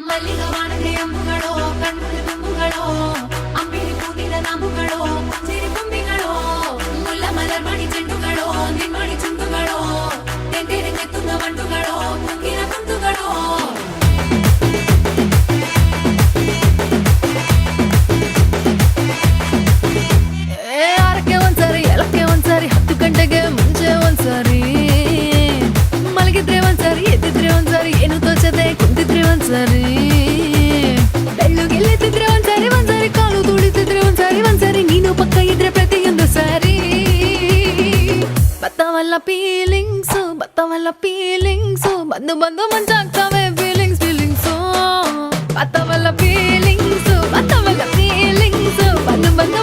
ಮಲ್ಲಿಗವಾಣದೆ ಅಂಬುಗಳೋ ಕಣ್ಮುಡಿ ತುಂಬುಗಳೋ ಅಂಬಿಳಿ ಕೂದಿದ ನಾಂಬುಗಳೋ ಸಿರಿ ಕೊಂಬಿಗಳೋ ಮುಲ್ಲ ಮಲರ್ಮಣಿ ಚೆಂಡುಗಳೋ ನಿನ್ಮಣಿ ಚುಂಡುಗಳೋ ತೆಂತೆರೆ ಕೆತ್ತುಂಗ ಮಂಡುಗಳೋ ಕುಂಗಿನ ಕುಂದುಗಳೋ ಆರಕ್ಕೆ ಒಂದ್ಸರಿ ಎಲಕ್ಕೆ ಒಂದ್ಸರಿ 10 ಗಂಟೆಗೆ ಮುಂಚೆ ಒಂದ್ಸರಿ ಮಲಗಿದ್ರೆ ಒಂದ್ಸರಿ ಎದ್ದಿದ್ರೆ ಒಂದ್ಸರಿ ಏನು ತೋಚದೆ ಕುಂತಿದ್ರೆ ಒಂದ್ಸರಿ ಬೆಳ್ಳುಗೆಲ್ಲಿದ್ರೆ ಒಂದ್ಸರಿ ಒಂದ್ಸರಿ ಕಾಲು ತುಳಿತಿದ್ರೆ ಒಂದ್ಸರಿ ನೀನು ಪಕ್ಕ ಇದ್ರೆ ಪ್ರತಿಯೊಂದು ಸಾರಿ ಬತ್ತವಲ್ಲ ಫೀಲಿಂಗ್ಸು ಬಂದು ಬಂದು ಮಂಚಾಗ್ತವೆ ಫೀಲಿಂಗ್ಸು ಬತ್ತವಲ್ಲ ಫೀಲಿಂಗ್ಸು ಬಂದು ಬಂದು